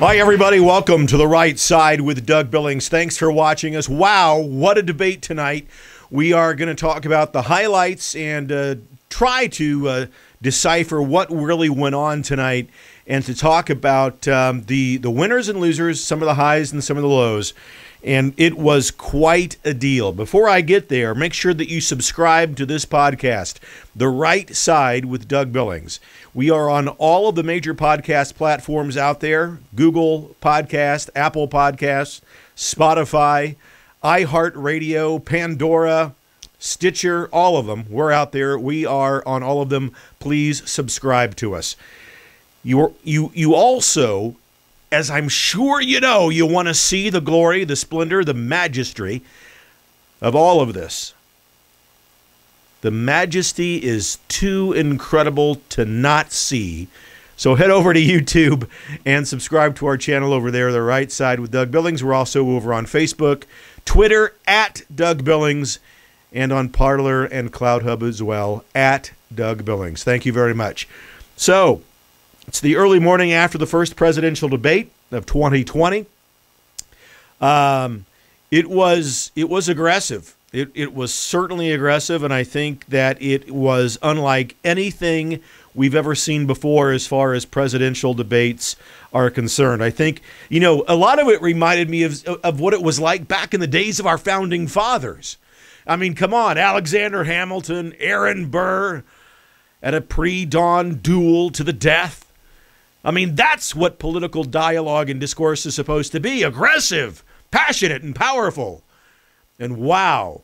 Hi, everybody. Welcome to The Right Side with Doug Billings. Thanks for watching us. Wow, what a debate tonight. We are going to talk about the highlights and try to decipher what really went on tonight and to talk about the winners and losers, some of the highs and some of the lows. And it was quite a deal. Before I get there, make sure that you subscribe to this podcast, The Right Side with Doug Billings. We are on all of the major podcast platforms out there: Google Podcast, Apple Podcasts, Spotify, iHeartRadio, Pandora, Stitcher, all of them. We're out there. We are on all of them. Please subscribe to us. You also, as I'm sure you know, you want to see the glory, the splendor, the majesty of all of this. The majesty is too incredible to not see. So head over to YouTube and subscribe to our channel over there, The Right Side with Doug Billings. We're also over on Facebook, Twitter, at Doug Billings, and on Parler and CloudHub as well, at Doug Billings. Thank you very much. So, it's the early morning after the first presidential debate of 2020. It was aggressive. It was certainly aggressive, and I think that it was unlike anything we've ever seen before as far as presidential debates are concerned. I think, a lot of it reminded me of what it was like back in the days of our founding fathers. I mean, come on, Alexander Hamilton, Aaron Burr, at a pre-dawn duel to the death. I mean, that's what political dialogue and discourse is supposed to be: aggressive, passionate, and powerful. And wow.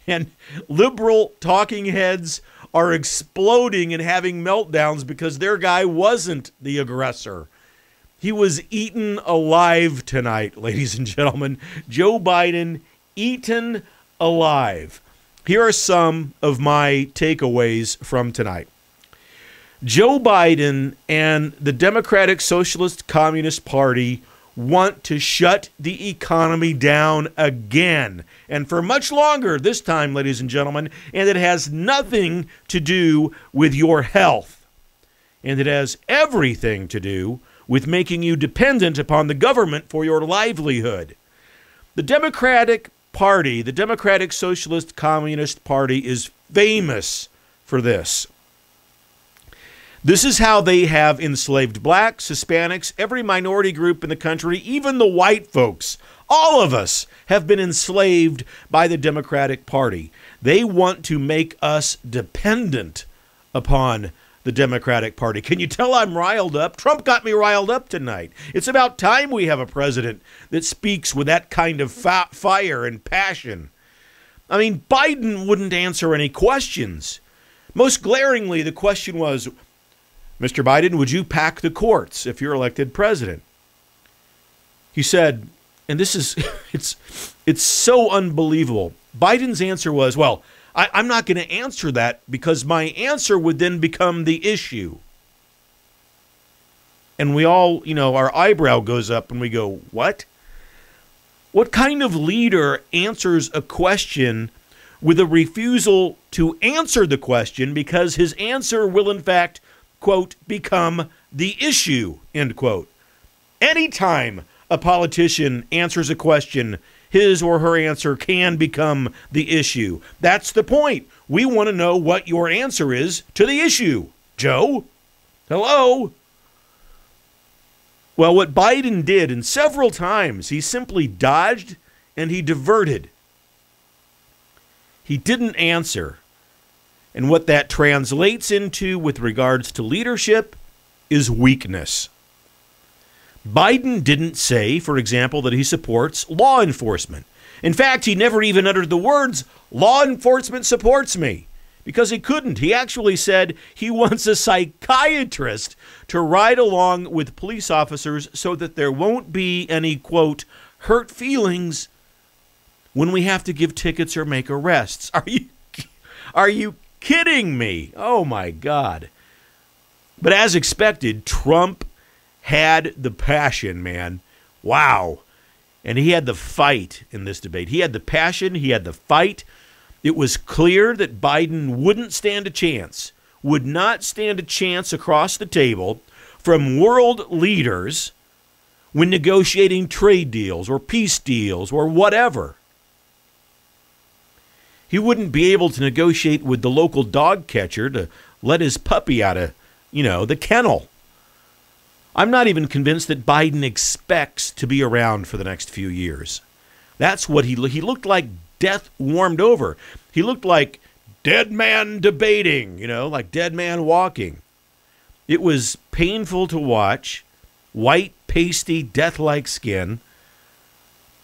And liberal talking heads are exploding and having meltdowns because their guy wasn't the aggressor. He was eaten alive tonight, ladies and gentlemen. Joe Biden, eaten alive. Here are some of my takeaways from tonight. Joe Biden and the Democratic Socialist Communist Party want to shut the economy down again, and for much longer this time, ladies and gentlemen, and it has nothing to do with your health, and it has everything to do with making you dependent upon the government for your livelihood. The Democratic Party, the Democratic Socialist Communist Party, is famous for this. This is how they have enslaved blacks, Hispanics, every minority group in the country, even the white folks. All of us have been enslaved by the Democratic Party. They want to make us dependent upon the Democratic Party. Can you tell I'm riled up? Trump got me riled up tonight. It's about time we have a president that speaks with that kind of fire and passion. I mean, Biden wouldn't answer any questions. Most glaringly, the question was, Mr. Biden, would you pack the courts if you're elected president? He said, and this is, it's so unbelievable. Biden's answer was, well, I'm not going to answer that because my answer would then become the issue. And we all, our eyebrow goes up and we go, what? What kind of leader answers a question with a refusal to answer the question because his answer will, in fact, quote, become the issue, end quote. Anytime a politician answers a question, his or her answer can become the issue. That's the point. We want to know what your answer is to the issue. Joe? Hello? Well, what Biden did, and several times, he simply dodged and he diverted. He didn't answer. And what that translates into with regards to leadership is weakness. Biden didn't say, for example, that he supports law enforcement. In fact, he never even uttered the words, law enforcement supports me, because he couldn't. He actually said he wants a psychiatrist to ride along with police officers so that there won't be any, quote, hurt feelings when we have to give tickets or make arrests. Are you kidding me? Oh, my God. But as expected, Trump had the passion, man. Wow. And he had the fight in this debate. He had the passion. He had the fight. It was clear that Biden wouldn't stand a chance, would not stand a chance across the table from world leaders when negotiating trade deals or peace deals or whatever. He wouldn't be able to negotiate with the local dog catcher to let his puppy out of, the kennel. I'm not even convinced that Biden expects to be around for the next few years. That's what he looked like. Death warmed over. He looked like dead man debating, like dead man walking. It was painful to watch. White, pasty, death-like skin.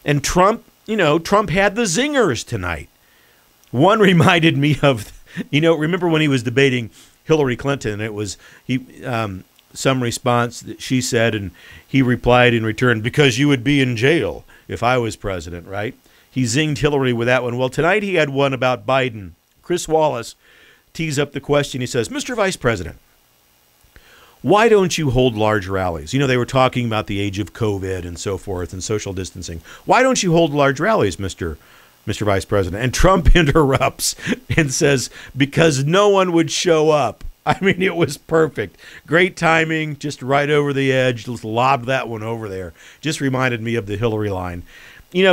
And Trump had the zingers tonight. One reminded me of, remember when he was debating Hillary Clinton? It was some response that she said, and he replied in return, because you would be in jail if I was president, right? He zinged Hillary with that one. Well, tonight he had one about Biden. Chris Wallace tees up the question. He says, Mr. Vice President, why don't you hold large rallies? They were talking about the age of COVID and so forth and social distancing. Why don't you hold large rallies, Mr. Vice President? And Trump interrupts and says, because no one would show up. I mean, it was perfect. Great timing, just right over the edge. Just lobbed that one over there. Just reminded me of the Hillary line.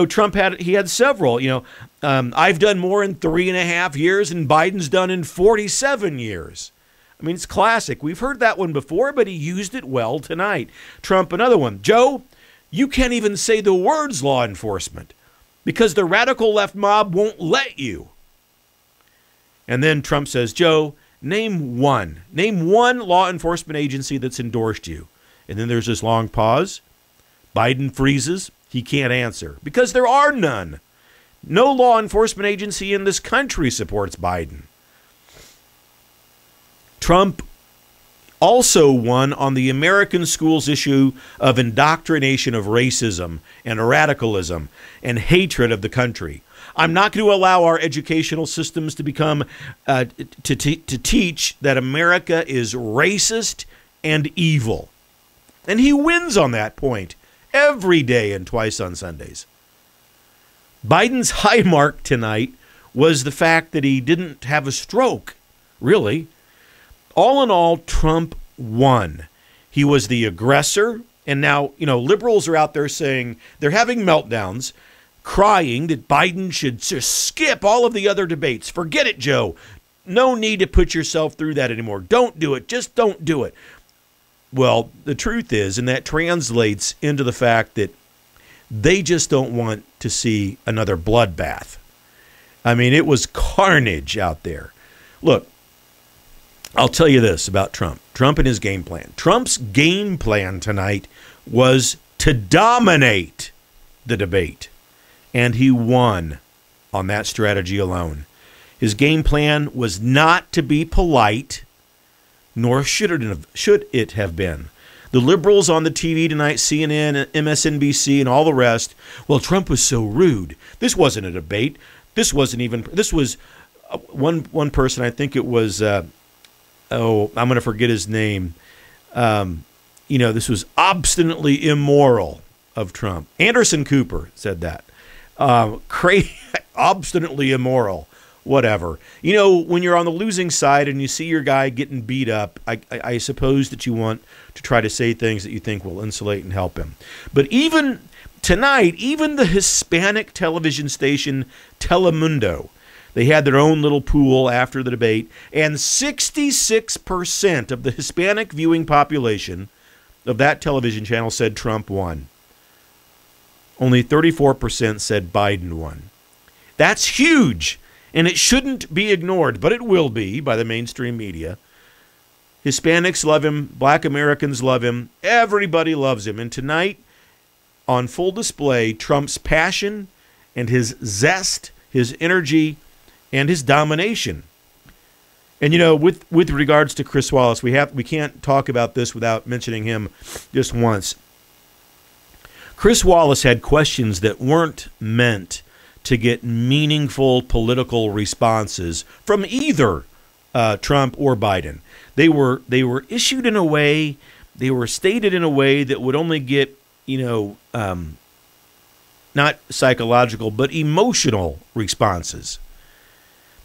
Trump had several. I've done more in 3.5 years than Biden's done in 47 years. I mean, it's classic. We've heard that one before, but he used it well tonight. Trump, another one. Joe, you can't even say the words law enforcement because the radical left mob won't let you. And then Trump says, Joe, name one law enforcement agency that's endorsed you. And then there's this long pause. Biden freezes. He can't answer because there are none. No law enforcement agency in this country supports Biden. Trump also won on the American schools issue of indoctrination of racism and radicalism and hatred of the country. I'm not going to allow our educational systems to become to teach that America is racist and evil. And he wins on that point every day and twice on Sundays. Biden's high mark tonight was the fact that he didn't have a stroke, really. All in all, Trump won. He was the aggressor. And now, liberals are out there saying they're having meltdowns, crying that Biden should just skip all of the other debates. Forget it, Joe. No need to put yourself through that anymore. Don't do it. Just don't do it. Well, the truth is, and that translates into the fact that they just don't want to see another bloodbath. I mean, it was carnage out there. Look, I'll tell you this about Trump. Trump and his game plan. Trump's game plan tonight was to dominate the debate. And he won on that strategy alone. His game plan was not to be polite, nor should it have been. The liberals on the TV tonight, CNN, MSNBC, and all the rest, well, Trump was so rude. This wasn't a debate. This was one person, I think it was, I'm going to forget his name. This was obstinately immoral of Trump. Anderson Cooper said that. Obstinately immoral. Whatever. When you're on the losing side and you see your guy getting beat up, I suppose that you want to try to say things that you think will insulate and help him. But even tonight, even the Hispanic television station Telemundo, they had their own little pool after the debate, and 66% of the Hispanic viewing population of that television channel said Trump won. Only 34% said Biden won. That's huge. And it shouldn't be ignored, but it will be by the mainstream media. Hispanics love him. Black Americans love him. Everybody loves him. And tonight, on full display, Trump's passion and his zest, his energy, and his domination. And, with regards to Chris Wallace, we can't talk about this without mentioning him just once. Chris Wallace had questions that weren't meant to get meaningful political responses from either Trump or Biden. They were issued in a way, they were stated in a way that would only get, not psychological, but emotional responses.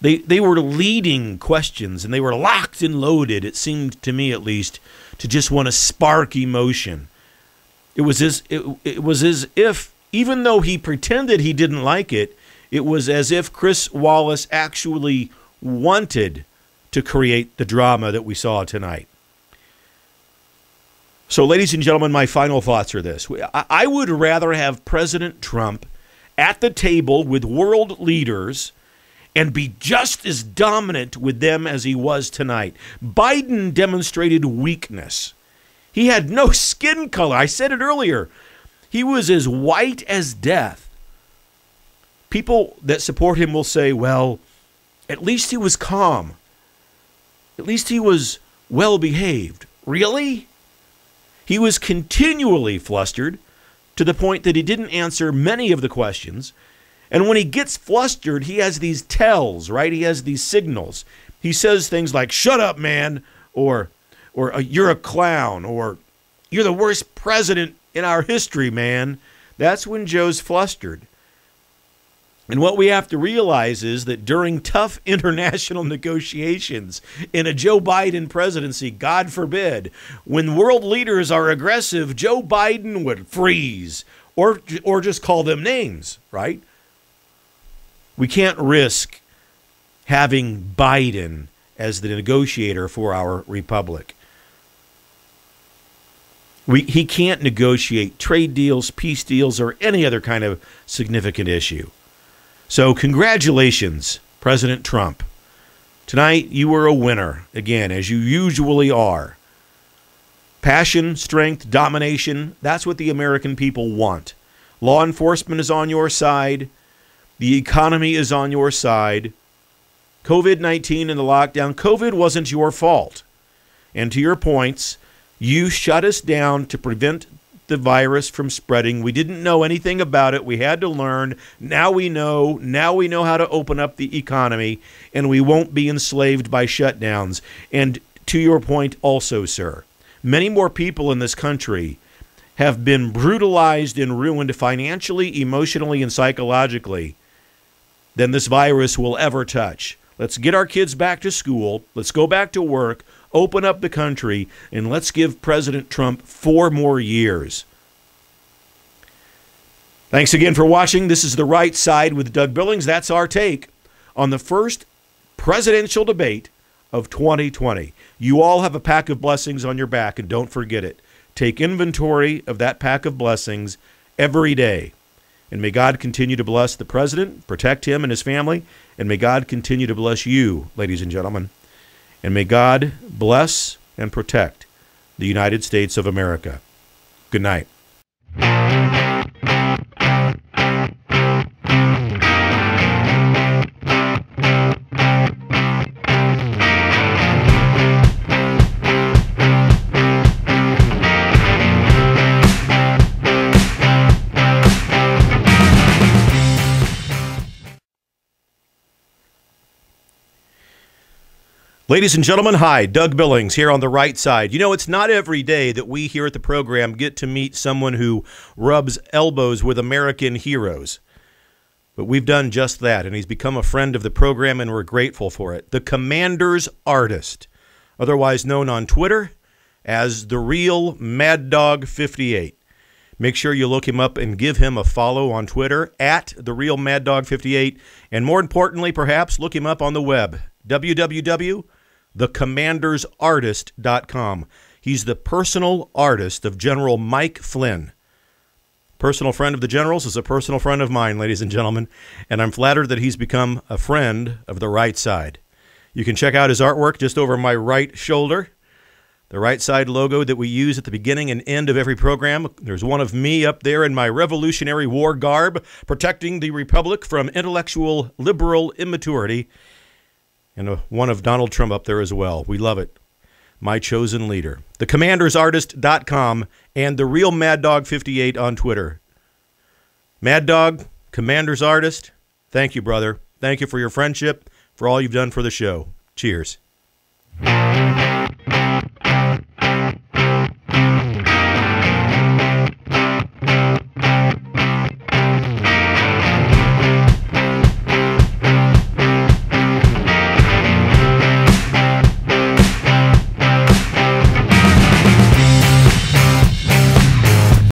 They were leading questions, and they were locked and loaded, it seemed to me at least, to just want to spark emotion. It was as if, even though he pretended he didn't like it, it was as if Chris Wallace actually wanted to create the drama that we saw tonight. So, ladies and gentlemen, my final thoughts are this. I would rather have President Trump at the table with world leaders and be just as dominant with them as he was tonight. Biden demonstrated weakness. He had no skin color. I said it earlier. He was as white as death. People that support him will say, well, at least he was calm. At least he was well behaved. Really? He was continually flustered to the point that he didn't answer many of the questions. And when he gets flustered, he has these tells, right? He has these signals. He says things like, shut up, man, or you're a clown, or you're the worst president in our history, man. That's when Joe's flustered. And what we have to realize is that during tough international negotiations in a Joe Biden presidency, God forbid, when world leaders are aggressive, Joe Biden would freeze or just call them names, right? We can't risk having Biden as the negotiator for our republic. He can't negotiate trade deals, peace deals, or any other kind of significant issue. So congratulations, President Trump. Tonight, you were a winner, again, as you usually are. Passion, strength, domination, that's what the American people want. Law enforcement is on your side. The economy is on your side. COVID-19 and the lockdown, COVID wasn't your fault. And to your points, you shut us down to prevent the virus from spreading. We didn't know anything about it. We had to learn. Now we know. Now we know how to open up the economy, and we won't be enslaved by shutdowns. And to your point also, sir, many more people in this country have been brutalized and ruined financially, emotionally, and psychologically than this virus will ever touch. Let's get our kids back to school. Let's go back to work. Open up the country, and let's give President Trump 4 more years. Thanks again for watching. This is The Right Side with Doug Billings. That's our take on the first presidential debate of 2020. You all have a pack of blessings on your back, and don't forget it. Take inventory of that pack of blessings every day. And may God continue to bless the president, protect him and his family, and may God continue to bless you, ladies and gentlemen. And may God bless and protect the United States of America. Good night. Ladies and gentlemen, hi, Doug Billings here on The Right Side. You know, it's not every day that we here at the program get to meet someone who rubs elbows with American heroes. But we've done just that, and he's become a friend of the program, and we're grateful for it. The Commander's Artist, otherwise known on Twitter as The Real Mad Dog 58. Make sure you look him up and give him a follow on Twitter at The Real Mad Dog 58. And more importantly, perhaps, look him up on the web, www.thecommandersartist.com. He's the personal artist of General Mike Flynn. Personal friend of the general's is a personal friend of mine, ladies and gentlemen, and I'm flattered that he's become a friend of The Right Side. You can check out his artwork just over my right shoulder. The Right Side logo that we use at the beginning and end of every program. There's one of me up there in my Revolutionary War garb, protecting the Republic from intellectual liberal immaturity. And one of Donald Trump up there as well. We love it. My chosen leader. TheCommandersArtist.com and The Real Mad Dog 58 on Twitter. Mad Dog, Commander's Artist, thank you, brother. Thank you for your friendship, for all you've done for the show. Cheers.